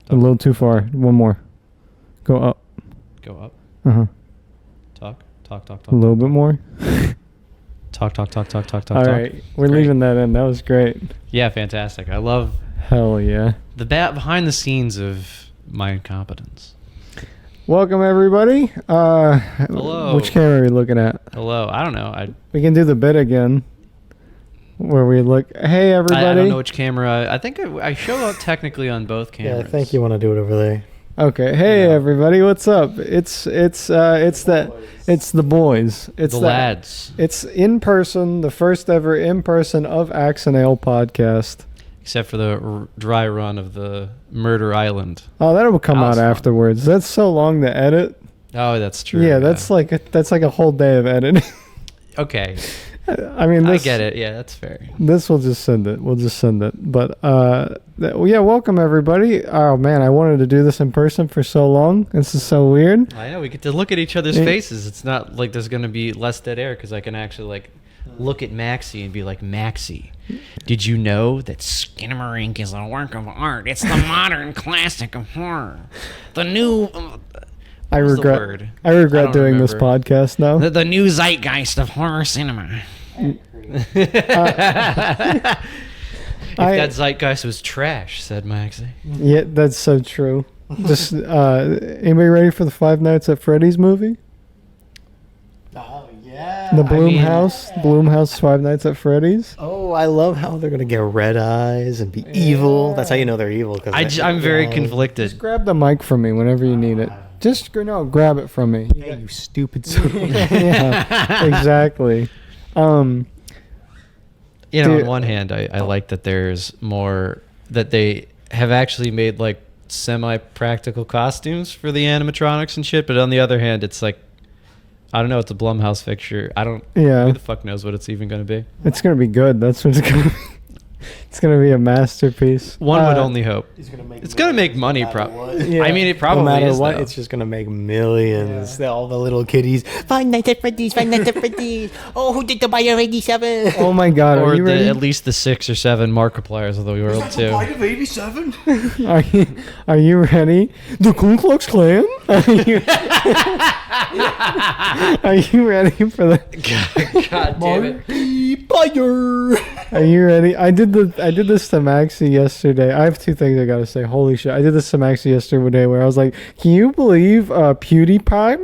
A little too far. One more. Go up. Go up. Uh-huh. Talk. A little bit more. Talk. All right. We're leaving that in. That was great. Yeah, fantastic. I love Hell yeah. the behind the scenes of my incompetence. Welcome, everybody. Hello. Which camera are we looking at? Hello. I don't know. We can do the bit again. Where we look. Hey, everybody. I don't know which camera. I think I show up technically on both cameras. Yeah, I think you want to do it over there. Okay. Hey, Yeah. everybody. What's up? It's the boys. It's the lads. It's in person, the first ever in person of Axe and Ale podcast. Except for the dry run of the Murder Island. Oh, that'll come out Awesome. afterwards. That's so long to edit. Oh, that's true. Yeah, that's like a whole day of editing. Okay. I mean, I get it. Yeah, that's fair. This we'll just send it. We'll just send it. But yeah, welcome everybody. Oh man, I wanted to do this in person for so long. This is so weird. I know we get to look at each other's faces. It's not like there's gonna be less dead air because I can actually like look at Maxie and be like, Maxie, did you know that Skinamarink is a work of art? It's the modern classic of horror. The new. I regret doing this podcast now. The new zeitgeist of horror cinema. If that zeitgeist was trash, said Maxie. Yeah, that's so true. Just anybody ready for the Five Nights at Freddy's movie? Oh, yeah. The Bloomhouse Five Nights at Freddy's. Oh, I love how they're going to get red eyes and be evil. That's how you know they're evil. I'm very conflicted. Just grab the mic from me whenever you need it. Just grab it from me. Hey, you stupid son. Yeah, exactly. On Dude, one hand, I like that there's more that they have actually made like semi-practical costumes for the animatronics and shit. But on the other hand, it's like, I don't know. It's a Blumhouse picture. Yeah. Who the fuck knows what it's even going to be? It's gonna be good. That's what it's gonna be. It's gonna be a masterpiece. One would only hope. It's gonna make money, Yeah. I mean, it probably no matter is. what, Though. it's just gonna make millions. All the little kiddies. Five Nights at Freddy's. Oh, who did the Buyer 87? Oh my god! Or Are you ready? at least the 6 or 7 Markipliers of the world too. of 87? Are you ready? The Ku Klux Klan? Are you ready for the? God damn it! Buyer. Are you ready? I did this to Maxie yesterday. I have two things I gotta say. Holy shit! I did this to Maxie yesterday where I was like, "Can you believe PewDiePie?"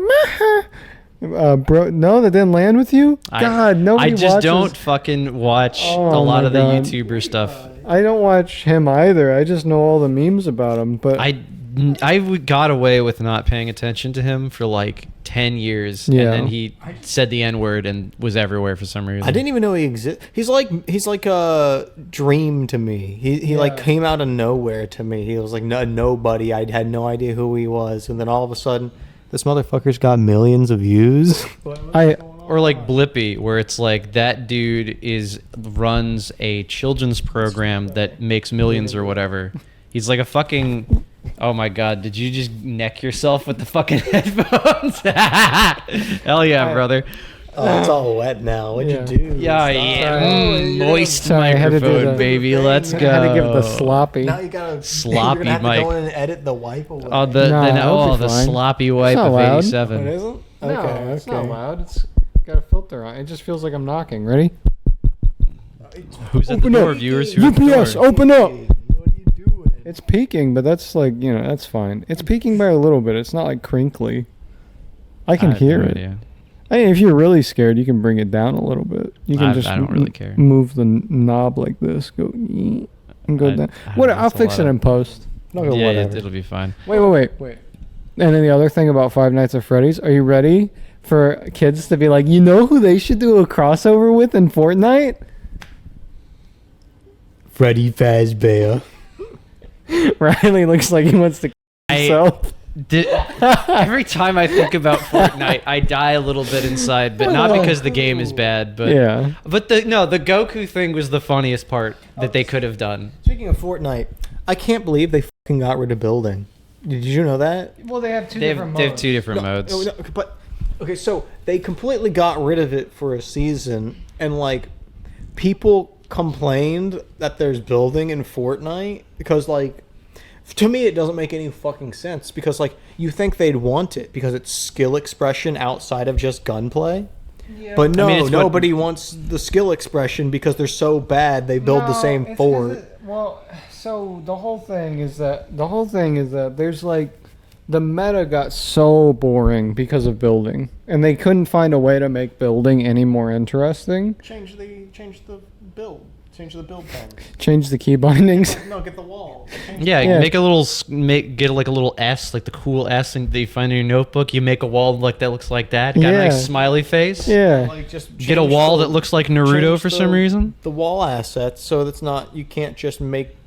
Bro, no, that didn't land with you. God, nobody. I just watches. don't fucking watch Oh a lot my of the God. YouTuber stuff. I don't watch him either. I just know all the memes about him. But I got away with not paying attention to him for like 10 years, Yeah. and then he said the N-word and was everywhere for some reason. I didn't even know he existed. He's like a dream to me. He like came out of nowhere to me. He was like nobody. I had no idea who he was, and then all of a sudden, this motherfucker's got millions of views. Or like Blippi, where it's like that dude runs a children's program that makes millions or whatever. He's like a fucking. Oh my god! Did you just neck yourself with the fucking headphones? Hell yeah, brother! Oh, it's all wet now. What'd you do? Yeah, moist Sorry, I had to do microphone, the- baby. Let's go. I had to give it the sloppy. Now you gotta Sloppy you're gonna have to mic. go in and edit the wipe away. Oh, No, the it'll be fine. sloppy wipe not of loud. 87. It isn't? No, Okay, it's not loud. It's got a filter on. It just feels like I'm knocking. Ready? Who's at the Open door, up. viewers? Who's at the UPS, door? open up. What are you doing? It's peaking, but that's like, that's fine. It's peaking by a little bit. It's not like crinkly. I can have hear no it. idea. I mean, if you're really scared, you can bring it down a little bit. You can just I don't really care. move the knob like this. Go and go down. What? I'll that's a fix lot it of- in post. No, Yeah, whatever. it'll be fine. Wait. And then the other thing about Five Nights at Freddy's, are you ready for kids to be like, you know who they should do a crossover with in Fortnite? Freddy Fazbear. Riley looks like he wants to himself. Every time I think about Fortnite, I die a little bit inside, but not because the game is bad. But Yeah. But the Goku thing was the funniest part that they could have done. Speaking of Fortnite, I can't believe they fucking got rid of building. Did you know that? Well, they have two They have 2 different modes. No, but okay, so they completely got rid of it for a season, and like people complained that there's building in Fortnite because like To me, it doesn't make any fucking sense because, like, you think they'd want it because it's skill expression outside of just gunplay. Yeah. But no, nobody wants the skill expression because they're so bad they build the same fort. So the whole thing is that there's like the meta got so boring because of building, and they couldn't find a way to make building any more interesting. Change the build. Change the build thing. Change the key bindings. No, get the wall. Yeah, make a little, get like a little S, like the cool S thing that you find in your notebook. You make a wall like that looks like that. Got a nice smiley face. Yeah. Like just get a wall that looks like Naruto for some reason. The wall assets, so that's not, you can't just make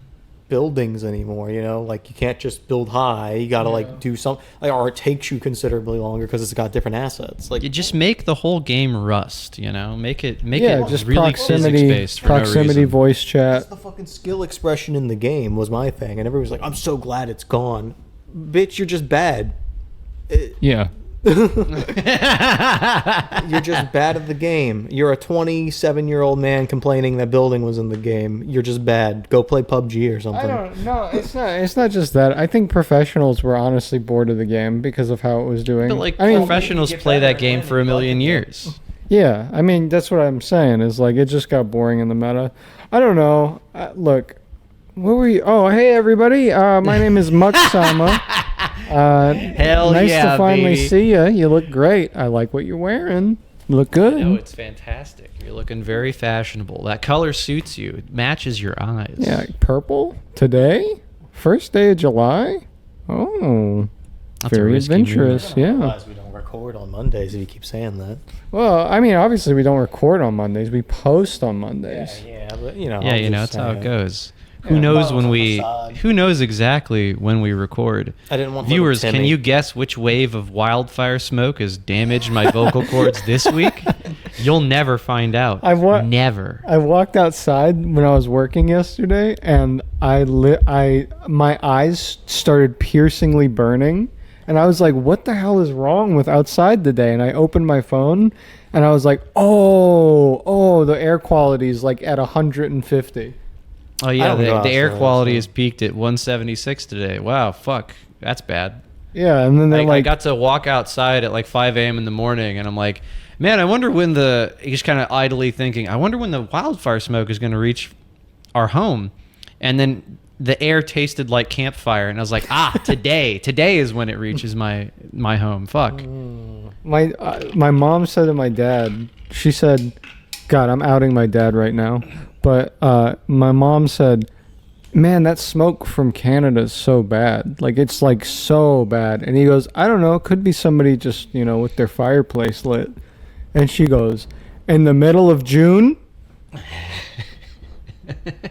buildings anymore, you know, like you can't just build high, you gotta like do something, like, or it takes you considerably longer because it's got different assets. Like, you just make the whole game Rust, you know, make it just really physics-based for no reason. Voice chat. That's the fucking skill expression in the game was my thing, and everybody's like, I'm so glad it's gone. Bitch, you're just bad. Yeah. You're just bad at the game. You're a 27-year-old man complaining that building was in the game. You're just bad. Go play PUBG or something. I don't know. It's not just that. I think professionals were honestly bored of the game because of how it was doing. But professionals play that game for a million years. Yeah, I mean that's what I'm saying. Is like it just got boring in the meta. I don't know. Look, what were you? Oh, hey everybody. My name is Muksama. Hell nice yeah, to finally baby. see you. You look great. I like what you're wearing. You look good. No, it's fantastic. You're looking very fashionable. That color suits you. It matches your eyes. Yeah, purple today, first day of July. Oh, That's very a risky adventurous. move. Yeah. Realize we don't record on Mondays if you keep saying that. Well, I mean, obviously we don't record on Mondays. We post on Mondays. Yeah, but you know. Yeah, I'm you know, just that's how it saying. goes. Who knows when we? Facade. Who knows exactly when we record? I didn't want Viewers, little can Timmy. you guess which wave of wildfire smoke has damaged my vocal cords this week? You'll never find out. Never. I walked outside when I was working yesterday, and my eyes started piercingly burning, and I was like, "What the hell is wrong with outside today?" And I opened my phone, and I was like, "Oh, the air quality is like at 150." Oh yeah, don't go the air outside, quality so. has peaked at 176 today. Wow, fuck, that's bad. Yeah, and then they're I got to walk outside at like 5 a.m. in the morning, and I'm like, man, I wonder when just kind of idly thinking, I wonder when the wildfire smoke is going to reach our home. And then the air tasted like campfire, and I was like, today is when it reaches my home. Fuck. My mom said to my dad, she said, God, I'm outing my dad right now. But my mom said, man, that smoke from Canada is so bad. Like, it's like so bad. And he goes, I don't know. It could be somebody just, with their fireplace lit. And she goes, in the middle of June?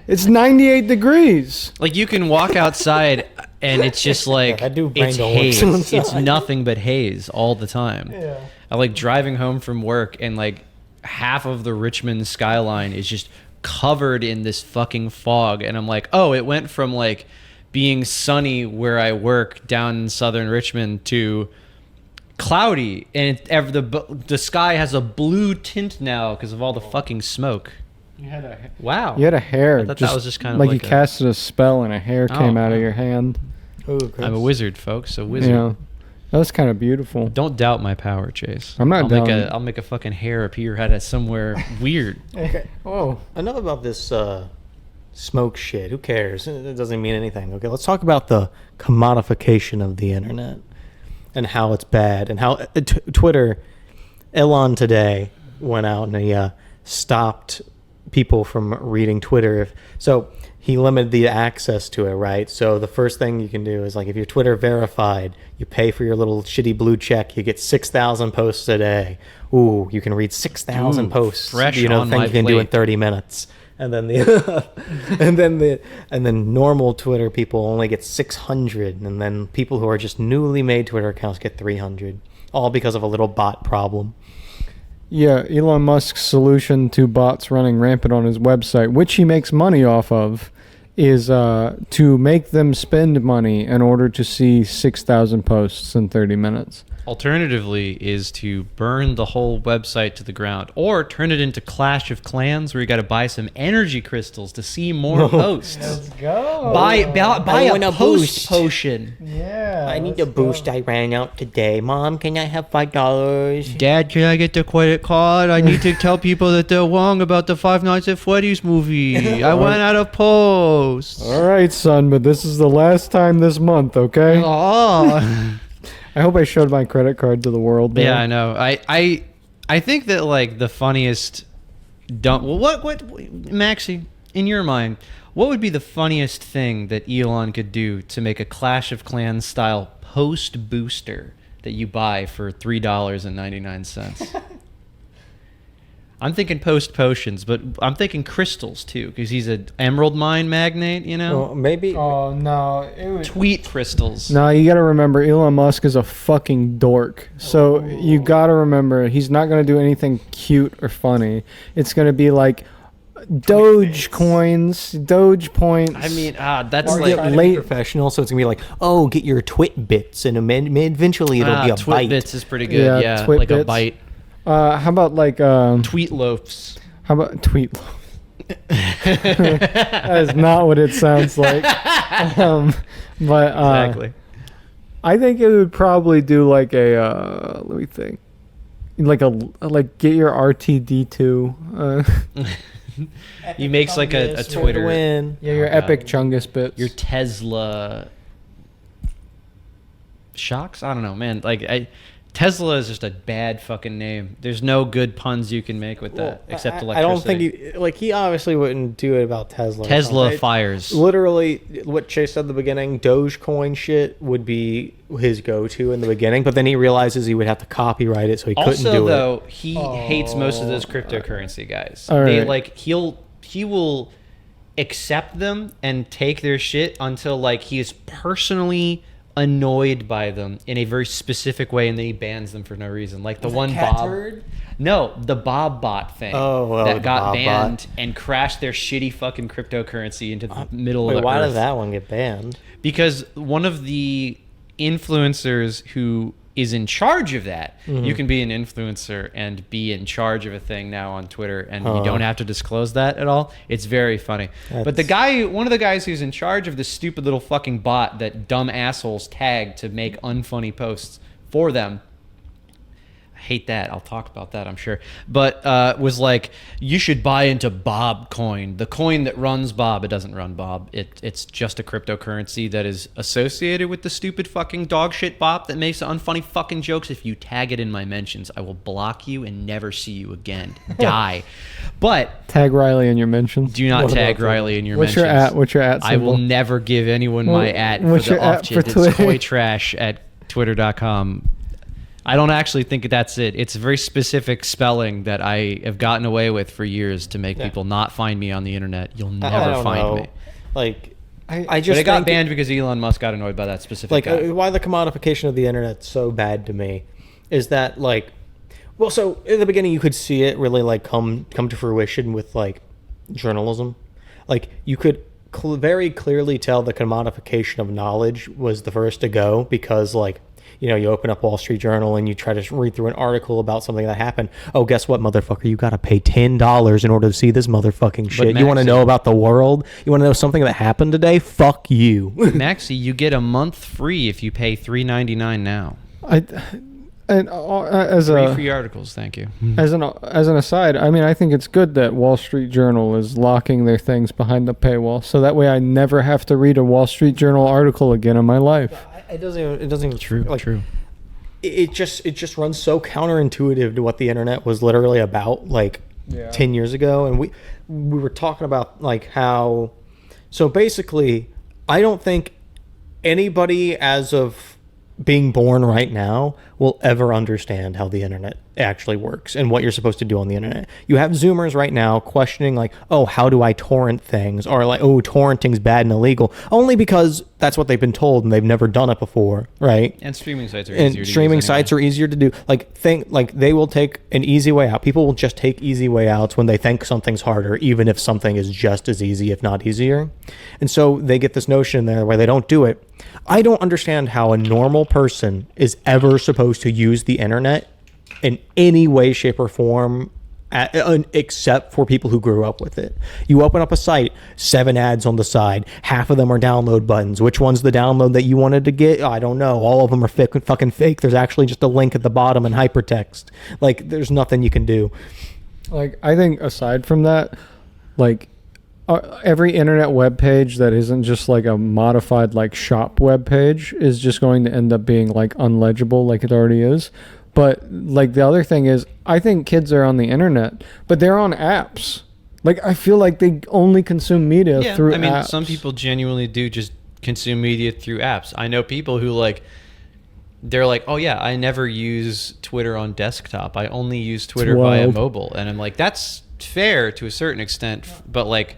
It's 98 degrees. Like, you can walk outside, and it's just like, I do it's brain haze. dogs It's inside. nothing but haze all the time. Yeah. I like driving home from work, and like half of the Richmond skyline is just covered in this fucking fog, and I'm like, oh, it went from like being sunny where I work down in southern Richmond to cloudy, and the sky has a blue tint now because of all the fucking smoke. Wow. You had a hair. I thought that was just kind of like like you casted a spell and a hair came out of wow. your hand. Ooh, I'm a wizard, folks. A wizard. Yeah. That was kind of beautiful. Don't doubt my power, Chase. I'm not doubting. I'll make a fucking hair appear out of somewhere weird. Okay. Oh. Enough about this smoke shit. Who cares? It doesn't mean anything. Okay, let's talk about the commodification of the internet and how it's bad and how Twitter. Elon today went out and he stopped people from reading Twitter. So he limited the access to it, right? So the first thing you can do is, like, if you're Twitter verified, you pay for your little shitty blue check, you get 6,000 posts a day. Ooh, you can read 6,000 Ooh, posts. fresh you know, on things my you can do in plate. 30 minutes. And then and then normal Twitter people only get 600, and then people who are just newly made Twitter accounts get 300, all because of a little bot problem. Yeah, Elon Musk's solution to bots running rampant on his website, which he makes money off of, is to make them spend money in order to see 6,000 posts in 30 minutes. Alternatively, is to burn the whole website to the ground, or turn it into Clash of Clans, where you got to buy some energy crystals to see more posts. go. Buy I want a a post boost. potion. Yeah. I need a boost. I ran out today. Mom, can I have $5? Dad, can I get the credit card? I need to tell people that they're wrong about the Five Nights at Freddy's movie. I went out of posts. All right, son, but this is the last time this month, okay? Oh. I hope I showed my credit card to the world. There. Yeah, I know. I think that like the funniest dumb. Well, what Maxie, in your mind, what would be the funniest thing that Elon could do to make a Clash of Clans style post booster that you buy for $3.99? I'm thinking post potions, but I'm thinking crystals too, because he's an emerald mine magnate, you know? Well, maybe. Oh no! It was... Tweet crystals. No, you got to remember, Elon Musk is a fucking dork. So you got to remember, he's not going to do anything cute or funny. It's going to be like Doge coins, Doge points. I mean, that's Or like get late professional, so it's gonna be like, oh, get your twit bits, and eventually it'll be a Twit bite. bits is pretty good. Yeah, Twit like a bits. bite. How about like Tweet loafs. how about tweet? That is not what it sounds like. But Exactly. I think it would probably do like a let me think, like get your RTD2. He makes like a Twitter. Win. Yeah, your Oh, God. epic Chungus bits. Your Tesla shocks. I don't know, man. Tesla is just a bad fucking name. There's no good puns you can make with that except electricity. I don't think he obviously wouldn't do it about Tesla. or Tesla something. fires. Literally, what Chase said at the beginning, Dogecoin shit would be his go-to in the beginning, but then he realizes he would have to copyright it, so he couldn't Also, do it. though, he hates most of those cryptocurrency guys. All They right. he will accept them and take their shit until like he is personally annoyed by them in a very specific way, and then he bans them for no reason. Like the one Bob. No, the Bob bot thing Oh, well, the that got Bob banned bot. and crashed their shitty fucking cryptocurrency into the middle of Wait, the why earth. does that one get banned? Because one of the influencers who is in charge of that, you can be an influencer and be in charge of a thing now on Twitter, and you don't have to disclose that at all. It's very funny. But the guy, one of the guys who's in charge of this stupid little fucking bot that dumb assholes tag to make unfunny posts for them, I hate that. I'll talk about that, I'm sure. But was like, you should buy into Bob coin, the coin that runs Bob. It doesn't run Bob. It's just a cryptocurrency that is associated with the stupid fucking dog shit bot that makes unfunny fucking jokes. If you tag it in my mentions, I will block you and never see you again. Die. But Tag Riley in your mentions. do not What tag about Riley in your What's mentions. your at? What's your at I will symbol? never give anyone Well, my at for what's the your at off for chance. It's Twitter? coytrash at twitter.com. I don't actually think that's it. It's a very specific spelling that I have gotten away with for years to make people not find me on the internet. You'll I never don't find know. me. Like, I But just it got think banned because Elon Musk got annoyed by that specific like guy. why the commodification of the internet so bad to me is that like, well, so in the beginning you could see it really like come to fruition with like journalism. Like you could very clearly tell the commodification of knowledge was the first to go, because like, you know, you open up Wall Street Journal and you try to read through an article about something that happened. Oh, guess what, motherfucker? You got to pay $10 in order to see this motherfucking shit. You want to Maxie- know about the world? You want to know something that happened today? Fuck you. Maxie, you get a month free if you pay $3.99 now. As Three a free articles, thank you. as an aside, I mean, I think it's good that Wall Street Journal is locking their things behind the paywall, so that way I never have to read a Wall Street Journal article again in my life. It doesn't even True, like, true. it just runs so counterintuitive to what the internet was literally about like 10 years ago. And we were talking about like how, so basically I don't think anybody as of being born right now will ever understand how the internet actually works and what you're supposed to do on the internet. You have Zoomers right now questioning like, oh, how do I torrent things? Or like, oh, torrenting's bad and illegal. Only because that's what they've been told and they've never done it before, right? And streaming sites are easier to use. Streaming sites are easier to do. Like they will take an easy way out. People will just take easy way outs when they think something's harder, even if something is just as easy, if not easier. And so they get this notion there where they don't do it. I don't understand how a normal person is ever supposed to use the internet in any way, shape, or form, except for people who grew up with it. You open up a site, 7 ads on the side. Half of them are download buttons. Which one's the download that you wanted to get? I don't know. All of them are fucking fake. There's actually just a link at the bottom in hypertext. Like, there's nothing you can do. Like, I think aside from that, like, every internet web page that isn't just like a modified like shop web page is just going to end up being like unlegible like it already is. But like the other thing is, I think kids are on the internet, but they're on apps. Like, I feel like they only consume media through apps. Some people genuinely do just consume media through apps. I know people who like, they're like, oh yeah, I never use Twitter on desktop. I only use Twitter via mobile. And I'm like, that's fair to a certain extent, but like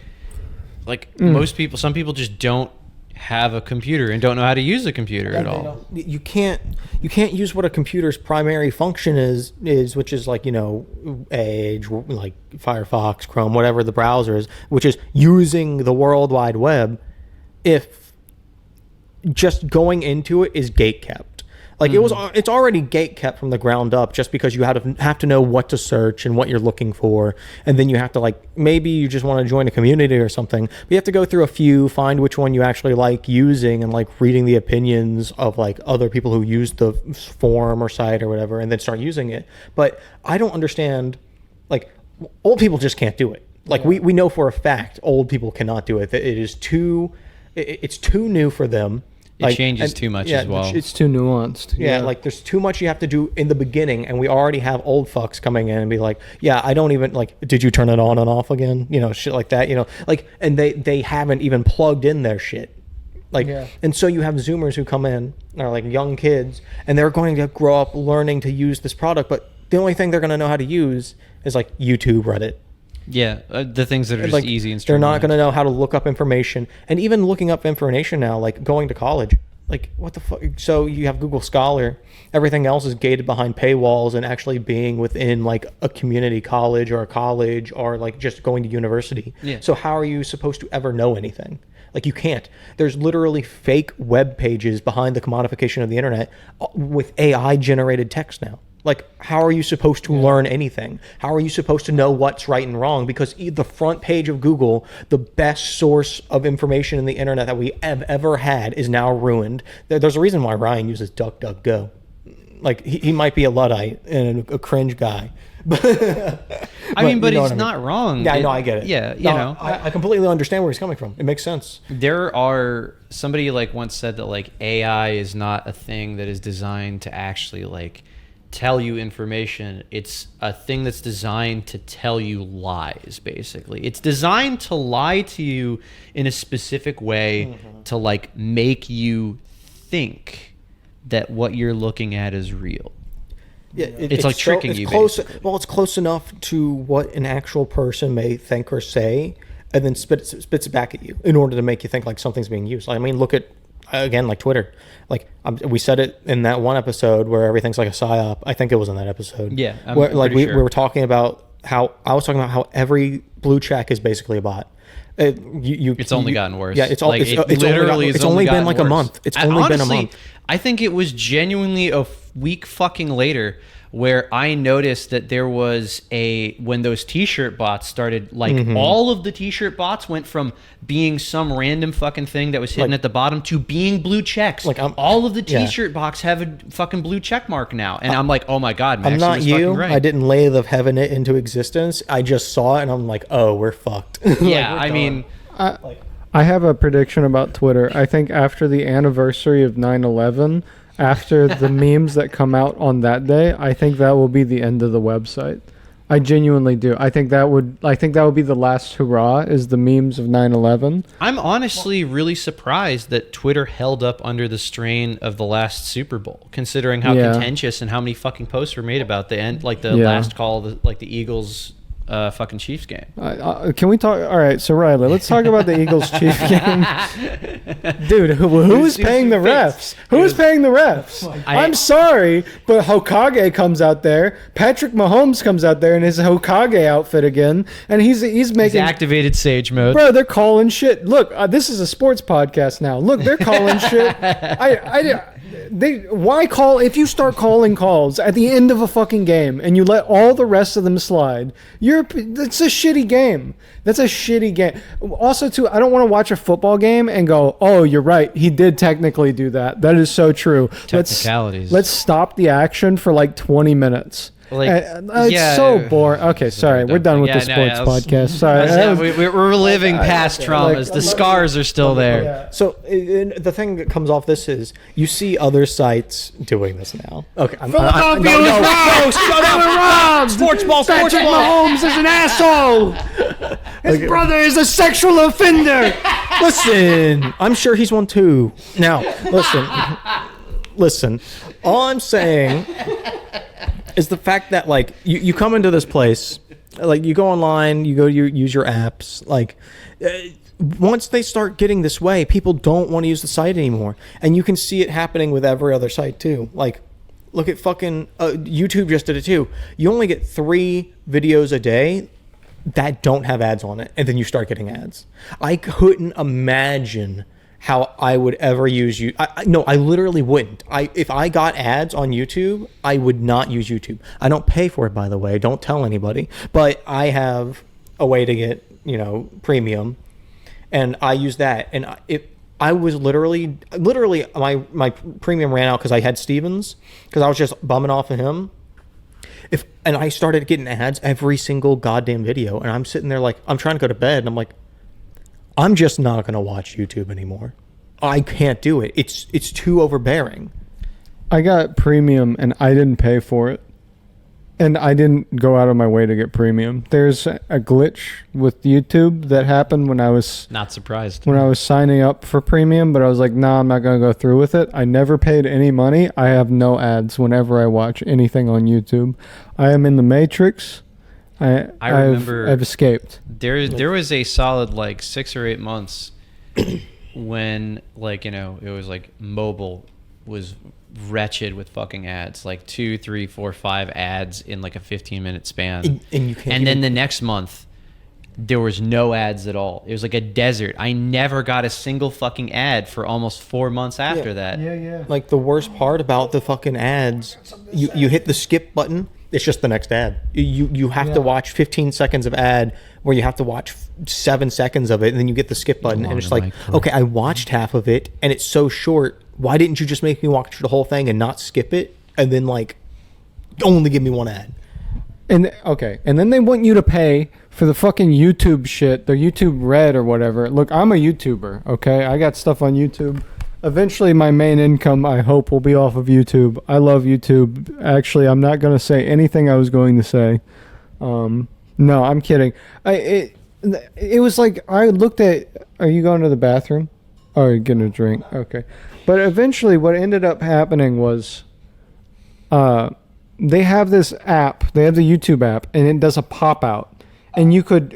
most people, some people just don't have a computer and don't know how to use a computer at all. You can't use what a computer's primary function is, which is like, you know, Edge, like Firefox, Chrome, whatever the browser is, which is using the World Wide Web, if just going into it is gatekept. Like it's already gatekept from the ground up, just because you have to know what to search and what you're looking for, and then you have to, like, maybe you just want to join a community or something, but you have to go through a few, find which one you actually like using, and like reading the opinions of like other people who use the forum or site or whatever, and then start using it. But I don't understand, like, old people just can't do it. Like we know for a fact old people cannot do it. It's too new for them. It changes too much as well. It's too nuanced. Yeah, like there's too much you have to do in the beginning, and we already have old fucks coming in and be like, yeah, I don't even, like, did you turn it on and off again? You know, shit like that, you know, like, and they haven't even plugged in their shit. Like, and so you have Zoomers who come in, are like young kids, and they're going to grow up learning to use this product, but the only thing they're going to know how to use is like YouTube, Reddit. Yeah, the things that are just like, easy and they're not going to know how to look up information. And even looking up information now, like going to college, like, what the fuck? So you have Google Scholar. Everything else is gated behind paywalls, and actually being within like a community college or like just going to university. Yeah. So how are you supposed to ever know anything? Like, you can't. There's literally fake web pages behind the commodification of the internet with AI generated text now. Like, how are you supposed to learn anything? How are you supposed to know what's right and wrong? Because the front page of Google, the best source of information in the internet that we have ever had, is now ruined. There's a reason why Ryan uses DuckDuckGo. Like, he might be a Luddite and a cringe guy. I mean, but he's not wrong. Yeah, I know, I get it. Yeah, you know. I completely understand where he's coming from. It makes sense. Somebody like once said that like AI is not a thing that is designed to actually like tell you information. It's a thing that's designed to tell you lies, basically. It's designed to lie to you in a specific way to like make you think that what you're looking at is real. Yeah, it's like tricking you. Well, it's close enough to what an actual person may think or say, and then spits it back at you in order to make you think like something's being used. I mean, look at, again, like Twitter. Like, we said it in that one episode where everything's like a psyop. I think it was in that episode. Yeah, where, like we were talking about how every blue check is basically a bot. It's only gotten worse. Yeah, it's only been like a month. It's only been a month. I think it was genuinely a week fucking later where I noticed that there was when those t-shirt bots started, like all of the t-shirt bots went from being some random fucking thing that was hidden at the bottom to being blue checks. Like, all of the t-shirt bots have a fucking blue check mark now. And I'm like, oh my God, Max, I'm not you. Right. I didn't lay the heaven it into existence. I just saw it and I'm like, oh, we're fucked. Yeah, I mean, I have a prediction about Twitter. I think after the anniversary of 9/11, after the memes that come out on that day, I think that will be the end of the website. I genuinely do. I think that would be the last hurrah, is the memes of 9/11. I'm honestly really surprised that Twitter held up under the strain of the last Super Bowl, considering how contentious and how many fucking posts were made about the end, like the last call, like the Eagles fucking Chiefs game. Can we talk? All right, so Riley, let's talk about the Eagles Chiefs game. Dude, who is paying the refs? Who is paying the refs? I'm sorry, but Hokage comes out there. Patrick Mahomes comes out there in his Hokage outfit again, and he's making activated Sage mode. Bro, they're calling shit. Look, this is a sports podcast now. Look, they're calling shit. Why call if you start calling calls at the end of a fucking game and you let all the rest of them slide? It's a shitty game. That's a shitty game. Also, too, I don't want to watch a football game and go, "Oh, you're right. He did technically do that." That is so true. Technicalities. Let's stop the action for like 20 minutes. Like, it's so boring. Okay, sorry, we're done with the sports podcast. Sorry, we're reliving past traumas. The scars are still there. Yeah. So the thing that comes off this is you see other sites doing this now. Okay, Philadelphia is wrong. Sports ball. Patrick Mahomes is an asshole. His brother is a sexual offender. Listen, I'm sure he's one too. Now, listen. All I'm saying is the fact that like you come into this place, like you go online, you use your apps, like once they start getting this way, people don't want to use the site anymore, and you can see it happening with every other site too. Like, look at fucking YouTube just did it too. You only get 3 videos a day that don't have ads on it, and then you start getting ads. I couldn't imagine how I would ever use you. No, I literally wouldn't. If I got ads on YouTube, I would not use YouTube. I don't pay for it, by the way. Don't tell anybody. But I have a way to get, premium, and I use that. And I was literally my premium ran out because I had Stevens, because I was just bumming off of him. And I started getting ads every single goddamn video, and I'm sitting there like, I'm trying to go to bed, and I'm like, I'm just not going to watch YouTube anymore. I can't do it. It's too overbearing. I got premium and I didn't pay for it. And I didn't go out of my way to get premium. There's a glitch with YouTube that happened when I was not surprised. When I was signing up for premium, but I was like, nah, I'm not going to go through with it. I never paid any money. I have no ads whenever I watch anything on YouTube. I am in the Matrix. I remember I've escaped. There was a solid like 6 or 8 months when it was like mobile was wretched with fucking ads, like 2, 3, 4, 5 ads in like a 15-minute span. And then the next month there was no ads at all. It was like a desert. I never got a single fucking ad for almost 4 months after that. Yeah. Like the worst part about the fucking ads, you hit the skip button. It's just the next ad. You have to watch 15 seconds of ad where you have to watch 7 seconds of it, and then you get the skip button, and it's like, okay, I watched half of it, and it's so short. Why didn't you just make me watch the whole thing and not skip it, and then like only give me one ad? And then they want you to pay for the fucking YouTube shit, the YouTube Red or whatever. Look, I'm a YouTuber, okay? I got stuff on YouTube. Eventually, my main income, I hope, will be off of YouTube. I love YouTube. Actually, I'm not going to say anything I was going to say. No, I'm kidding. It was like, I looked at... Are you going to the bathroom? Oh, you're getting a drink. Okay. But eventually, what ended up happening was... they have this app. They have the YouTube app, and it does a pop-out. And you could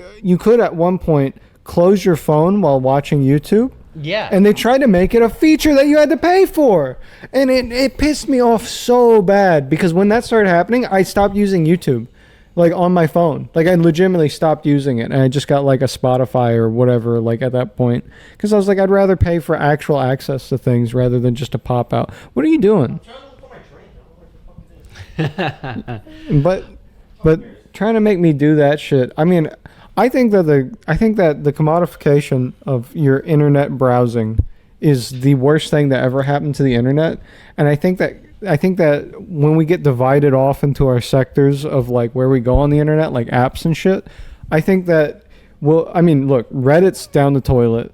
at one point close your phone while watching YouTube. Yeah. And they tried to make it a feature that you had to pay for. And it pissed me off so bad, because when that started happening, I stopped using YouTube, like on my phone. Like I legitimately stopped using it, and I just got like a Spotify or whatever, like at that point. Because I was like, I'd rather pay for actual access to things rather than just a pop out. What are you doing? But trying to make me do that shit. I mean, I think that the commodification of your internet browsing is the worst thing that ever happened to the internet. And I think that when we get divided off into our sectors of like where we go on the internet, like apps and shit, I think that look, Reddit's down the toilet,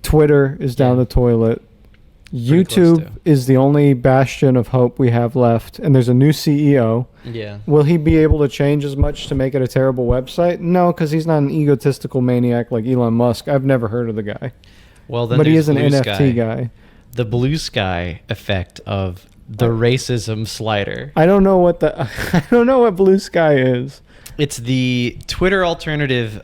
Twitter is down the toilet, Pretty close YouTube is the only bastion of hope we have left, and there's a new CEO. Yeah. Will he be able to change as much to make it a terrible website? No, because he's not an egotistical maniac like Elon Musk. I've never heard of the guy. Well, then But he there's is an Blue NFT Sky. guy. The blue sky effect of the racism slider. I don't know what I don't know what Blue Sky is. It's the Twitter alternative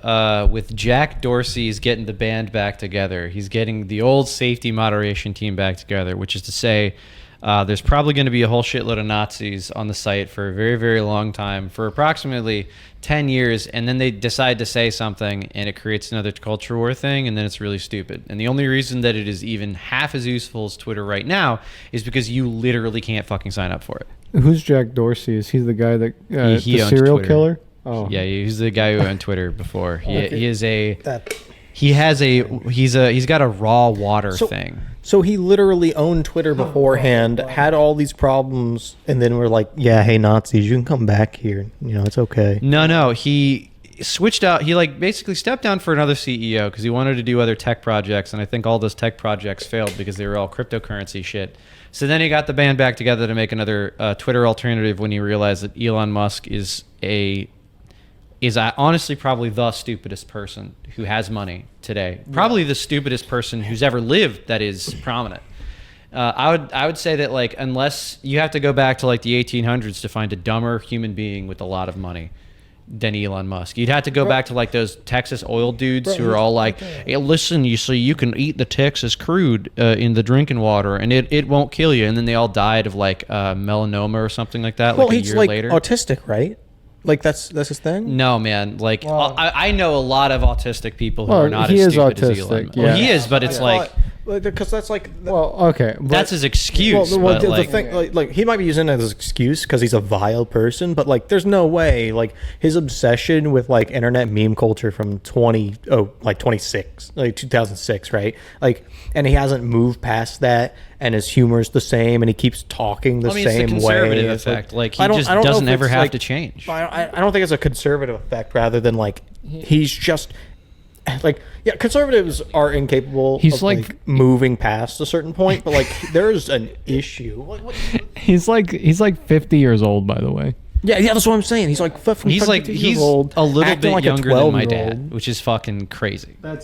with Jack Dorsey's getting the band back together. He's getting the old safety moderation team back together, which is to say there's probably going to be a whole shitload of Nazis on the site for a very, very long time, for approximately 10 years, and then they decide to say something, and it creates another culture war thing, and then it's really stupid. And the only reason that it is even half as useful as Twitter right now is because you literally can't fucking sign up for it. Who's Jack Dorsey? Is he the guy that He the owns serial Twitter. killer? Oh, Yeah, he's the guy who owned Twitter before. He is a... That. He's got a raw water thing. So he literally owned Twitter beforehand, had all these problems, and then we're like, yeah, hey Nazis, you can come back here. You know, it's okay. No, he switched out. He like basically stepped down for another CEO because he wanted to do other tech projects, and I think all those tech projects failed because they were all cryptocurrency shit. So then he got the band back together to make another Twitter alternative when he realized that Elon Musk is honestly probably the stupidest person who has money today. Probably the stupidest person who's ever lived that is prominent. I would say that like unless you have to go back to like the 1800s to find a dumber human being with a lot of money than Elon Musk. You'd have to go back to like those Texas oil dudes who are all like, hey, listen, you see, you can eat the Texas crude in the drinking water and it won't kill you. And then they all died of like melanoma or something like that Well, like a he's year like later. autistic, right? Like that's his thing. No, man. Like Well- I know a lot of autistic people who Well, are not he as is stupid as Elon. autistic, Well, yeah. he is, but it's like because that's like Well, okay. But that's his excuse. but the like, thing, like he might be using it as an excuse because he's a vile person, but like, there's no way, like, his obsession with like internet meme culture from 2006, like 2006, right? Like, and he hasn't moved past that, and his humor's the same, and he keeps talking the I mean, same it's the conservative way. It's effect. Like he I don't- just I don't know doesn't if ever it's, have like- to change. I don't think it's a conservative effect, rather than like he's just. Like, yeah, conservatives are incapable He's of like- moving past a certain point, but like there's an issue. he's like 50 years old, by the way. Yeah, that's what I'm saying. He's like He's like 50 years he's old, a little acting bit like a younger than my 12-year-old. dad, which is fucking crazy. That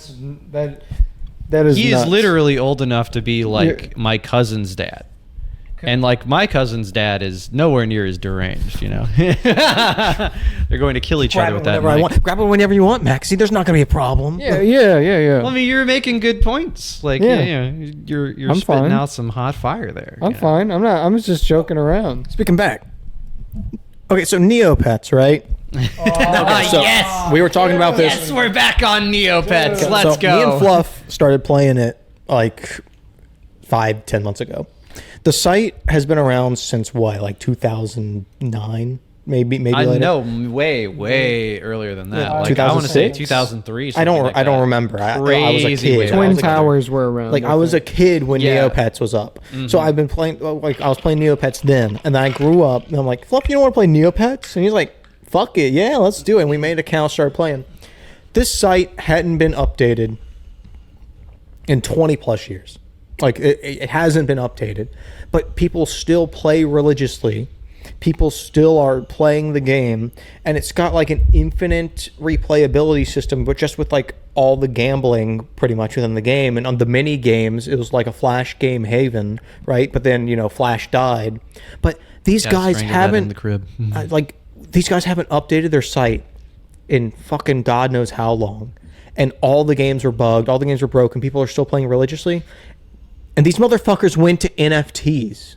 is. He nuts. is literally old enough to be like Yeah. my cousin's dad. And like my cousin's dad is nowhere near as deranged, you know. They're going to kill each Grab other it with that whenever I mic. want. Grab it whenever you want, Maxie. There's not going to be a problem. Yeah. Well, I mean, you're making good points. Like, Yeah. you're I'm spitting fine. out some hot fire there. I'm you know? fine. I'm not. I'm just joking around. Speaking back. Okay, so Neopets, right? Ah, so yes. we were talking about this. Yes, we're back on Neopets. So Let's go. Me and Fluff started playing it like 5-10 months ago. The site has been around since what, like 2009, maybe I later. know way earlier than that. Yeah. Like I want to say 2006? 2003. I don't something like I don't that. remember. I was a Crazy kid. way I back. Twin was a kid. Towers were around. Like I was a kid when Yeah. Neopets was up, so I've been playing. Like I was playing Neopets then, and then I grew up, and I'm like, Fluff, you don't want to play Neopets? And he's like, fuck it, yeah, let's do it. And we made an account, started playing. This site hadn't been updated in 20 plus years. Like it hasn't been updated, but people still play religiously. People still are playing the game, and it's got like an infinite replayability system, but just with like all the gambling pretty much within the game. And on the mini games, it was like a Flash game haven, right? But then Flash died. But these Gotta guys strangle that haven't in the crib. like these guys haven't updated their site in fucking God knows how long, and all the games were bugged, all the games were broken. People are still playing religiously, and these motherfuckers went to NFTs.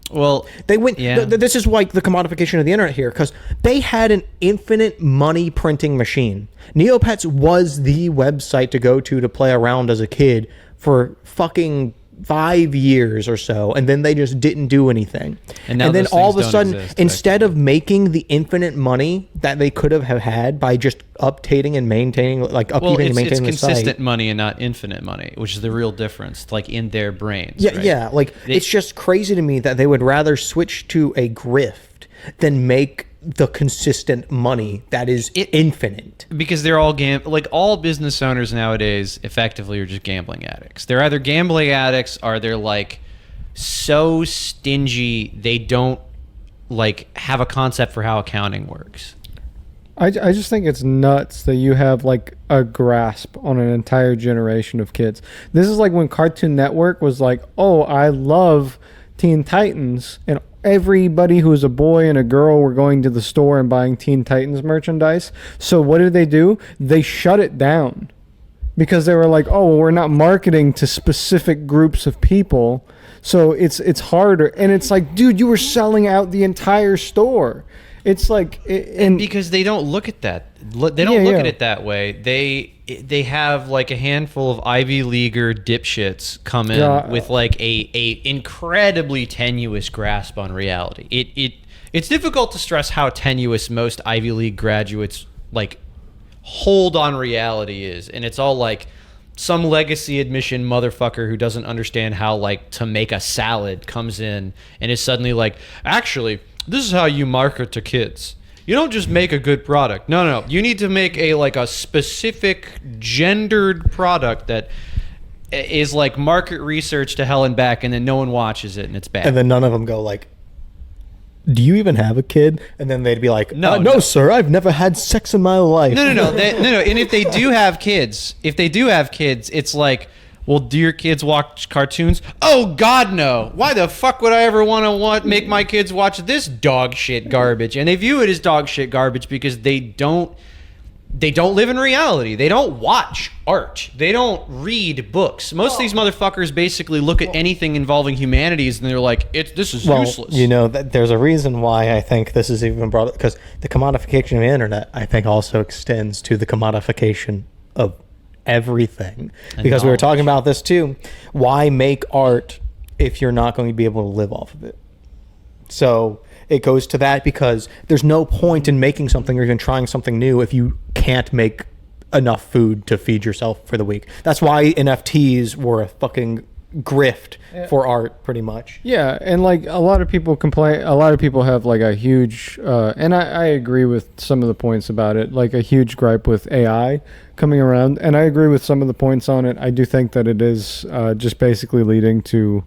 Well, They went. Yeah. This is like the commodification of the internet here, because they had an infinite money printing machine. Neopets was the website to go to play around as a kid for fucking 5 years or so, and then they just didn't do anything. And now then those all of a things don't sudden, exist, instead of making the infinite money that they could have had by just updating and maintaining, like upkeeping well, and it's maintaining the consistent site. money and not infinite money, which is the real difference. Like in their brains. Yeah, right? yeah. Like They- it's just crazy to me that they would rather switch to a grift than make the consistent money that is infinite. Because they're all like all business owners nowadays effectively are just gambling addicts. They're either gambling addicts or they're like so stingy they don't like have a concept for how accounting works. I just think it's nuts that you have like a grasp on an entire generation of kids. This is like when Cartoon Network was like, oh, I love Teen Titans, and everybody who was a boy and a girl were going to the store and buying Teen Titans merchandise. So what did they do? They shut it down because they were like, oh, well, we're not marketing to specific groups of people. So it's harder. And it's like, dude, you were selling out the entire store. It's like, and because they don't look at that, they don't look at it that way. They have like a handful of Ivy Leaguer dipshits come in with like a incredibly tenuous grasp on reality. It's difficult to stress how tenuous most Ivy League graduates like hold on reality is, and it's all like some legacy admission motherfucker who doesn't understand how like to make a salad comes in and is suddenly like, actually, this is how you market to kids. You don't just make a good product. No. You need to make a specific gendered product that is like market research to hell and back, and then no one watches it and it's bad. And then none of them go like, do you even have a kid? And then they'd be like, no, sir, I've never had sex in my life. No. And if they do have kids, it's like, well, do your kids watch cartoons? Oh, God, no. Why the fuck would I ever want to make my kids watch this dog shit garbage? And they view it as dog shit garbage because they don't live in reality. They don't watch art. They don't read books. Most of these motherfuckers basically look at anything involving humanities and they're like, this is useless. You know, there's a reason why I think this is even brought up, because the commodification of the internet, I think, also extends to the commodification of everything. Because we were talking about this too. Why make art if you're not going to be able to live off of it? So it goes to that, because there's no point in making something or even trying something new if you can't make enough food to feed yourself for the week. That's why NFTs were a fucking grift for art, pretty much. Yeah, and like a lot of people complain, a lot of people have like a huge and I agree with some of the points about it, like a huge gripe with AI coming around, and I agree with some of the points on it. I do think that it is just basically leading to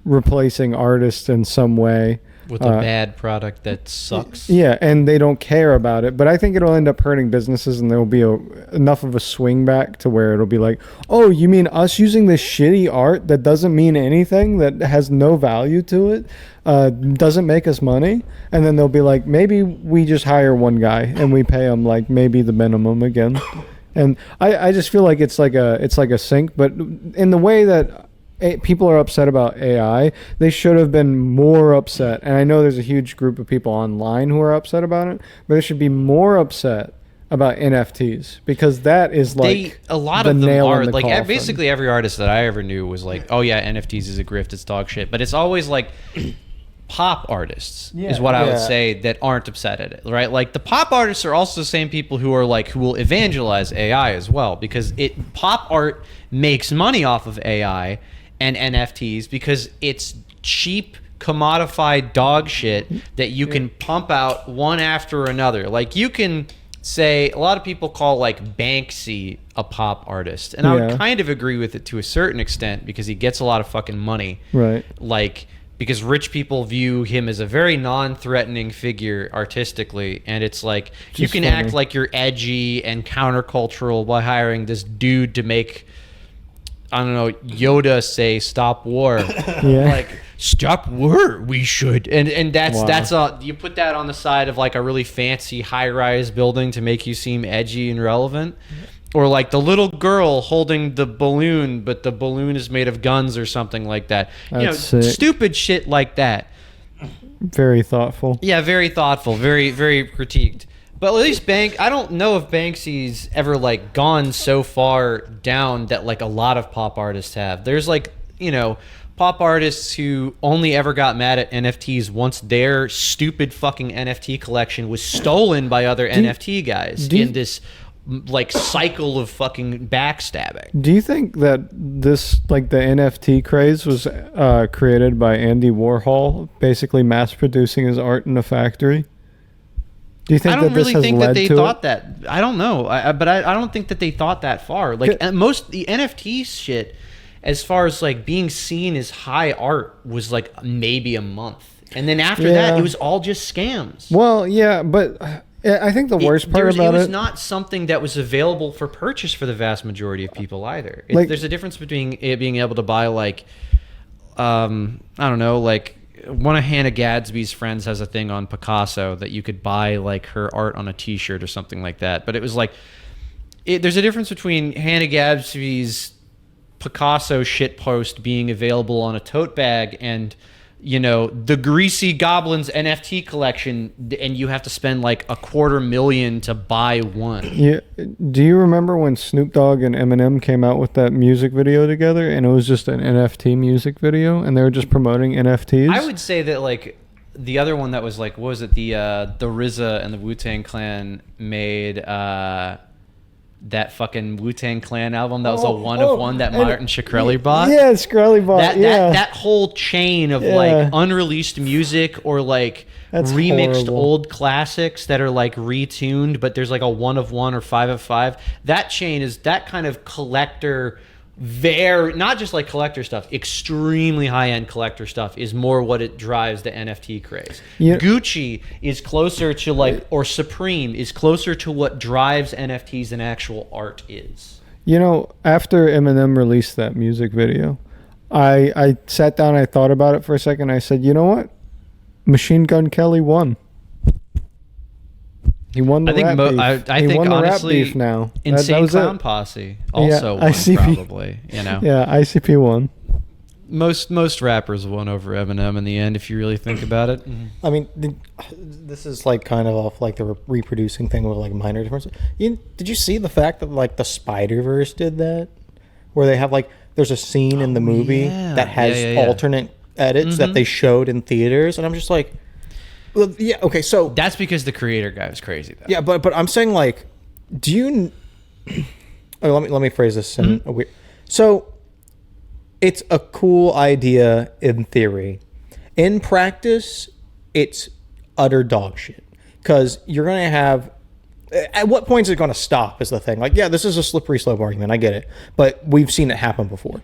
replacing artists in some way with a bad product that sucks. Yeah, and they don't care about it. But I think it'll end up hurting businesses, and there will be enough of a swing back to where it'll be like, oh, you mean us using this shitty art that doesn't mean anything, that has no value to it, doesn't make us money? And then they'll be like, maybe we just hire one guy and we pay him like maybe the minimum again. And I just feel like it's like a sink. But in the way that people are upset about AI, they should have been more upset. And I know there's a huge group of people online who are upset about it, but they should be more upset about NFTs, because that is like a lot of them are like basically every artist that I ever knew was like, oh yeah, NFTs is a grift, it's dog shit. But it's always like pop artists is what I would say that aren't upset at it, right? Like the pop artists are also the same people who are like, who will evangelize AI as well, because pop art makes money off of AI and NFTs because it's cheap, commodified dog shit that you can pump out one after another. Like you can say, a lot of people call like Banksy a pop artist, and I would kind of agree with it to a certain extent, because he gets a lot of fucking money, right? Like, because rich people view him as a very non-threatening figure artistically, and it's like just you can act like you're edgy and countercultural by hiring this dude to make, I don't know, Yoda say stop war. Like, stop war, we should. And that's you put that on the side of like a really fancy high-rise building to make you seem edgy and relevant. Or like the little girl holding the balloon, but the balloon is made of guns or something like that. That's sick. Stupid shit like that. Very thoughtful. Yeah, very thoughtful, very, very critiqued. But at least I don't know if Banksy's ever like gone so far down that like a lot of pop artists have. There's like, pop artists who only ever got mad at NFTs once their stupid fucking NFT collection was stolen by other NFT guys in this like cycle of fucking backstabbing. Do you think that this, like the NFT craze, was created by Andy Warhol basically mass producing his art in a factory? Do you think I don't that this really has think that led they to thought it? that. I don't know. But I don't think that they thought that far. Like most the NFT shit, as far as like being seen as high art, was like maybe a month, and then after that, Yeah. it was all just scams. Well, yeah, but I think the worst part about it was it. not something that was available for purchase for the vast majority of people either. Like- There's a difference between it being able to buy like, I don't know, like one of Hannah Gadsby's friends has a thing on Picasso that you could buy like her art on a T-shirt or something like that. But it was like, there's a difference between Hannah Gadsby's Picasso shitpost being available on a tote bag and, you know, the Greasy Goblins NFT collection, and you have to spend like $250,000 to buy one. Yeah. Do you remember when Snoop Dogg and Eminem came out with that music video together, and it was just an NFT music video, and they were just promoting NFTs? I would say that like the other one that was like, what was it? The RZA and the Wu-Tang Clan made that fucking Wu-Tang Clan album that was a one of one that Martin Shkreli bought. Yeah, Shkreli bought. That whole chain of like unreleased music or like That's remixed horrible. old classics that are like retuned, but there's like a 1 of 1 or 5 of 5. That chain is that kind of collector, not just like collector stuff, extremely high-end collector stuff is more what it drives the NFT craze. Yeah. Gucci is closer to like, or Supreme is closer to what drives NFTs than actual art is. You know, after Eminem released that music video, I sat down, I thought about it for a second. I said, you know what? Machine Gun Kelly won. He won the I think rap beef. I He think won the honestly, rap beef now. Insane was Clown it. Posse also won ICP. probably. You know, Yeah, ICP won. most rappers won over Eminem in the end if you really think about it. I mean, this is like kind of off like the reproducing thing with like minor differences. Did you see the fact that like the Spider-Verse did that, where they have like there's a scene in the movie yeah. that has Yeah. alternate edits that they showed in theaters, and I'm just like, well, yeah, okay, so That's because the creator guy was crazy though. yeah, but I'm saying like, do you? Oh, let me phrase this in a weird. So, it's a cool idea in theory. In practice, it's utter dog shit because you're gonna have. At what point is it going to stop? Is the thing. Like, yeah, this is a slippery slope argument. I get it, but we've seen it happen before.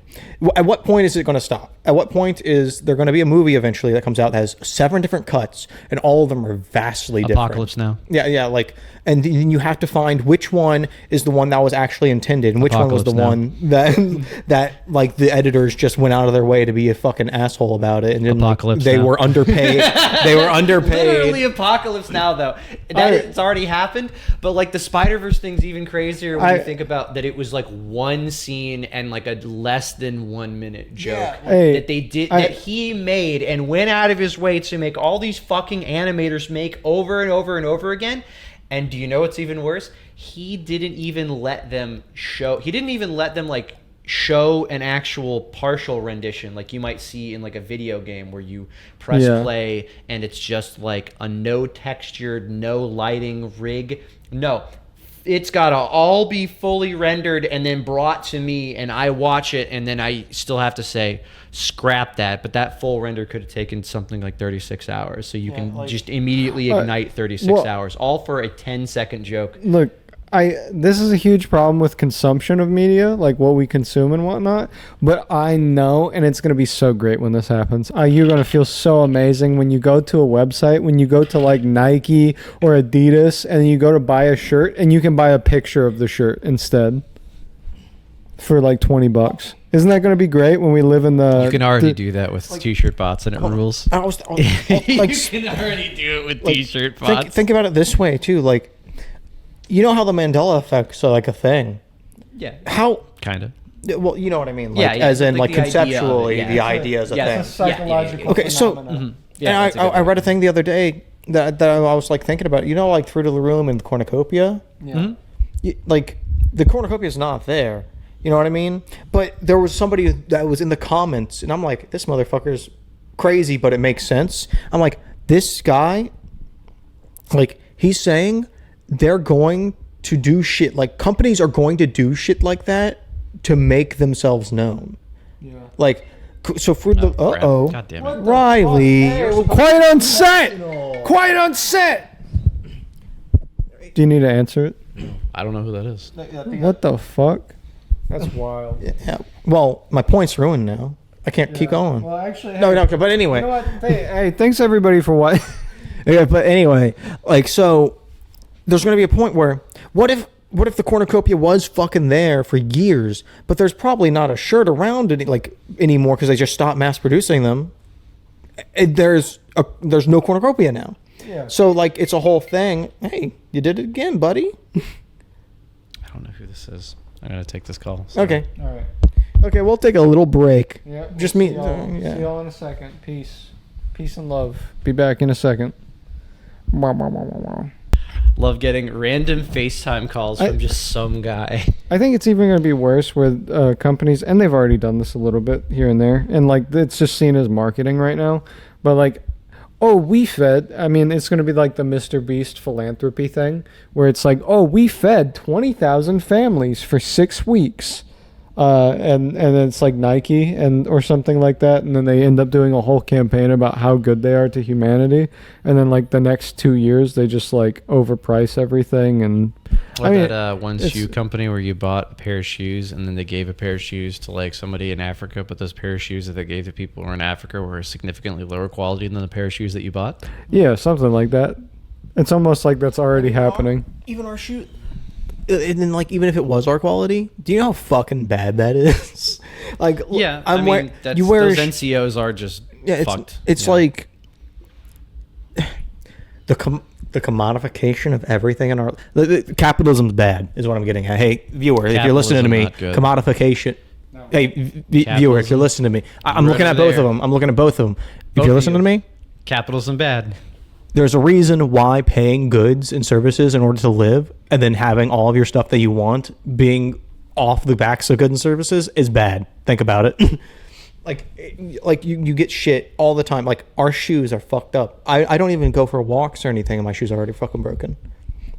At what point is it going to stop? At what point is there going to be a movie eventually that comes out that has 7 different cuts and all of them are vastly different? Apocalypse Now. Yeah, like, and then you have to find which one is the one that was actually intended, and which one was the Apocalypse one that like the editors just went out of their way to be a fucking asshole about it, and then like, Apocalypse they Now. were underpaid. They were underpaid. Literally Apocalypse Now though. It's already happened, but like the Spider-Verse thing's even crazier when you think about that it was like one scene and like a less than 1 minute joke Hey, that they did that he made and went out of his way to make all these fucking animators make over and over and over again. And do you know what's even worse? He didn't even let them like show an actual partial rendition like you might see in like a video game where you press play and it's just like a no textured, no lighting rig. No, it's got to all be fully rendered and then brought to me and I watch it and then I still have to say scrap that, but that full render could have taken something like 36 hours, so you can just immediately ignite 36 hours, all for a 10-second joke. Look, this is a huge problem with consumption of media, like what we consume and whatnot. But I know, and it's going to be so great when this happens. You're going to feel so amazing when you go to a website, when you go to like Nike or Adidas, and you go to buy a shirt, and you can buy a picture of the shirt instead for like $20. Isn't that going to be great when we live in the? You can already do that with t-shirt bots, and it rules. I was like, You can already do it with t-shirt bots. think about it this way too, like. You know how the Mandela effects are like a thing. Yeah. How? Kind of. Well, you know what I mean. Like, Yeah, as in, like like the idea of it, conceptually, yeah. the idea is a thing. Psychological. Okay, so phenomenon. Yeah, that's and a good I one. read a thing the other day that I was like thinking about. You know, like Fruit of the Room and the Cornucopia. Yeah. Like the Cornucopia is not there. You know what I mean? But there was somebody that was in the comments, and I'm like, this motherfucker's crazy, but it makes sense. I'm like, this guy, like, he's saying they're going to do shit, like companies are going to do shit like that to make themselves known. Yeah. Like, so for the crap. God damn it. Riley, Quiet on set. Quiet on set. Do you need to answer it? I don't know who that is. What the fuck? That's wild. Yeah. Well, my point's ruined now. I can't keep going. Well, actually, No, no. But anyway. You know what? Hey, thanks everybody for what. Yeah, but anyway, like, so there's going to be a point where what if the cornucopia was fucking there for years, but there's probably not a shirt around it like anymore because they just stopped mass producing them. There's no cornucopia now. Yeah. So like it's a whole thing. Hey, you did it again, buddy. I don't know who this is. I'm gonna take this call. Sorry. Okay. All right. Okay, we'll take a little break. Yeah. Just me. See y'all, Yeah. see y'all in a second. Peace and love. Be back in a second. Love getting random FaceTime calls from just some guy. I think it's even going to be worse with companies, and they've already done this a little bit here and there, and like it's just seen as marketing right now. But like, oh, we fed. I mean, it's going to be like the Mr. Beast philanthropy thing, where it's like, oh, we fed 20,000 families for 6 weeks. And it's like Nike or something like that, and then they end up doing a whole campaign about how good they are to humanity, and then like the next 2 years they just like overprice everything. And What I mean, that one shoe company where you bought a pair of shoes and then they gave a pair of shoes to like somebody in Africa, but those pair of shoes that they gave to people who were in Africa were significantly lower quality than the pair of shoes that you bought? yeah, something like that. It's almost like that's already happening. Even our shoe. And then, like, even if it was our quality, do you know how fucking bad that is? Like, Yeah, I'm wearing. that's, You wear those a NCOs are just fucked. It's Yeah. like the commodification of everything in our capitalism's bad is what I'm getting at. Hey, viewer, if you're listening to me, Capitalism not good. commodification. Hey, viewer, if Capitalism. you're listening to me, I'm We're looking at over both of there. them. I'm looking at both of them. If Both you're of listening you. to me, Capitalism bad. there's a reason why paying goods and services in order to live and then having all of your stuff that you want being off the backs of goods and services is bad. Think about it. like you get shit all the time. Like our shoes are fucked up. I don't even go for walks or anything and my shoes are already fucking broken.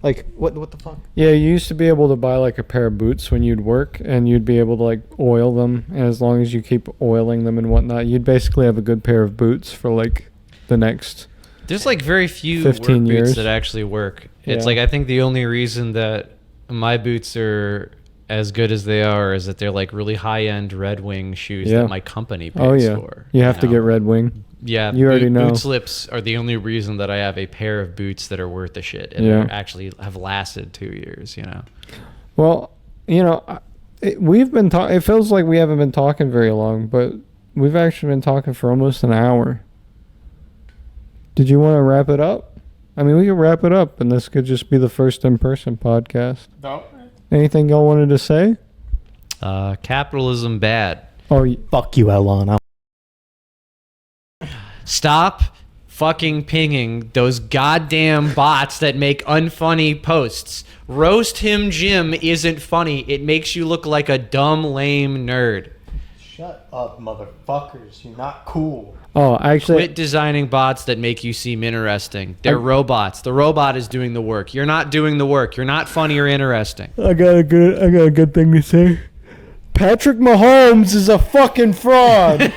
Like what the fuck? Yeah, you used to be able to buy like a pair of boots when you'd work, and you'd be able to like oil them, and as long as you keep oiling them and whatnot, you'd basically have a good pair of boots for like the next. There's like very few 15 work years. boots that actually work. It's Yeah. like I think the only reason that my boots are as good as they are is that they're like really high-end Red Wing shoes Yeah. that my company pays Oh yeah, for. you have to know? get Red Wing. Yeah, You already know. Boot slips are the only reason that I have a pair of boots that are worth the shit and Yeah. they're actually have lasted 2 years. You know. Well, you know, we've been talking. It feels like we haven't been talking very long, but we've actually been talking for almost an hour. Did you want to wrap it up? I mean, we could wrap it up, and this could just be the first in-person podcast. No. Anything y'all wanted to say? Capitalism bad. Oh, Fuck you, Elon. Stop fucking pinging those goddamn bots that make unfunny posts. Roast him Jim isn't funny. It makes you look like a dumb, lame nerd. Shut up, motherfuckers. You're not cool. oh, actually, Quit designing bots that make you seem interesting. They're robots. The robot is doing the work. You're not doing the work. You're not funny or interesting. I got a good thing to say. Patrick Mahomes is a fucking fraud.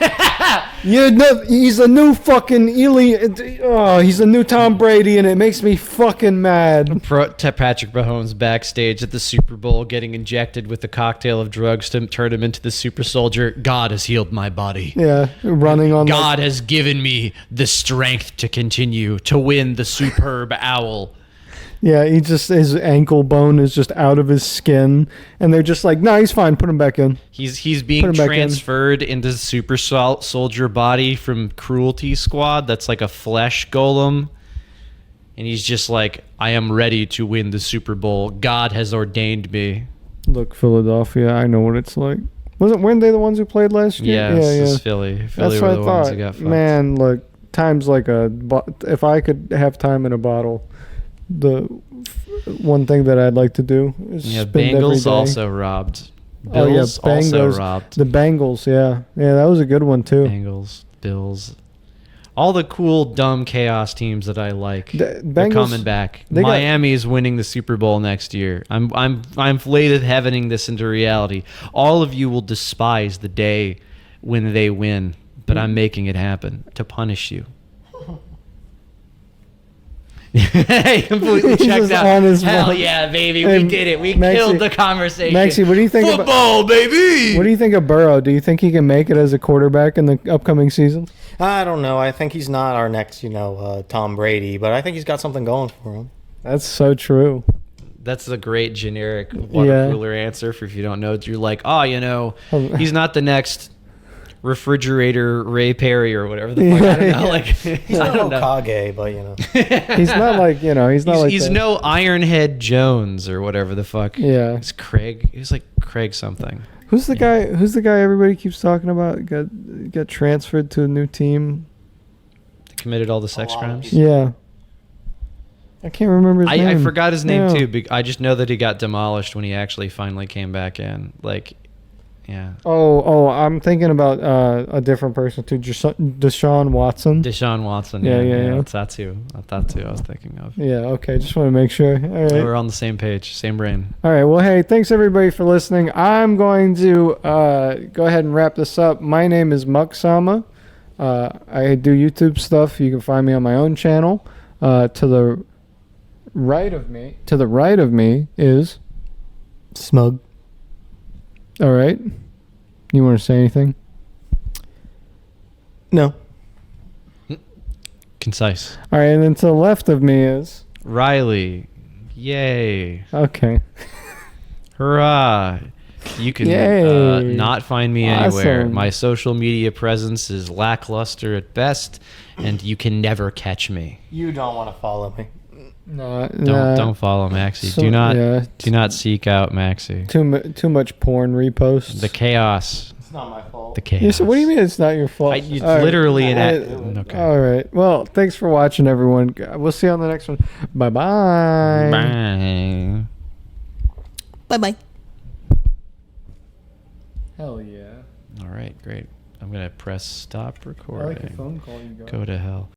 He's a new fucking he's a new Tom Brady, and it makes me fucking mad. Patrick Mahomes backstage at the Super Bowl getting injected with a cocktail of drugs to turn him into the super soldier. God has healed my body. Yeah, running on. God has given me the strength to continue to win the superb owl. Yeah, his ankle bone is just out of his skin, and they're just like, "No, he's fine. Put him back in." He's being Put him back in. transferred into super soldier body from Cruelty Squad. That's like a flesh golem, and he's just like, "I am ready to win the Super Bowl. God has ordained me." Look, Philadelphia, I know what it's like. Weren't they the ones who played last year? Yeah, this is Philly. Philly That's were what the I ones thought. that got fucked. Man, look, time's like if I could have time in a bottle, the one thing that I'd like to do is Yeah, spend every Bengals day. also robbed. Oh, yeah, Bills also Bengals. robbed. The Bengals, yeah, that was a good one too. Bengals, Bills, all the cool, dumb chaos teams that I like. The They're Bengals- coming back. they got- Miami is winning the Super Bowl next year. I'm flayed heavening this into reality. All of you will despise the day when they win, but I'm making it happen to punish you. He completely He's checked just out. on his Hell phone. yeah, baby, Hey, we did it. We Maxie- killed the conversation. Maxie, what do you think about Football, baby? what do you think of Burrow? Do you think he can make it as a quarterback in the upcoming season? I don't know. I think he's not our next, Tom Brady, but I think he's got something going for him. That's so true. That's a great generic water Yeah. cooler answer for if you don't know. You're like, oh, Um, he's not the next refrigerator Ray Perry or whatever the fuck. I don't know. Yeah. Like, He's I not don't know. Hokage, but He's not like he's not He's, like he's that. no Ironhead Jones or whatever the fuck. Yeah. It's Craig. He's like Craig something. Who's the guy? Who's the guy everybody keeps talking about? Got transferred to a new team. Committed all the sex lot of crimes. people. Yeah. I can't remember his I name. forgot his name Yeah. too. I just know that he got demolished when he actually finally came back in. Like, yeah. Oh, I'm thinking about a different person too. Deshaun Watson. Deshaun Watson. Yeah. That's who I was thinking of. Yeah. Okay. Just want to make sure. All right. We're on the same page, same brain. All right. Well, hey, thanks everybody for listening. I'm going to go ahead and wrap this up. My name is Muck Sama. I do YouTube stuff. You can find me on my own channel. To the right of me is. Smug. All right. You want to say anything? No. Concise. All right. And then to the left of me is. Riley. Yay. Okay. Hurrah. You can Yay. not find me anywhere. Awesome. My social media presence is lackluster at best, and you can never catch me. You don't want to follow me. No. Don't follow Maxie. Do not seek out Maxie. Too much porn reposts. The chaos. It's not my fault. The chaos. Yes, what do you mean it's not your fault? It's All right. literally an act. Uh, Okay. All right. Well, thanks for watching, everyone. We'll see you on the next one. Bye-bye. Bye. Bye-bye. Hell yeah. All right, great. I'm gonna press stop I like recording. the phone call you got. Go to hell.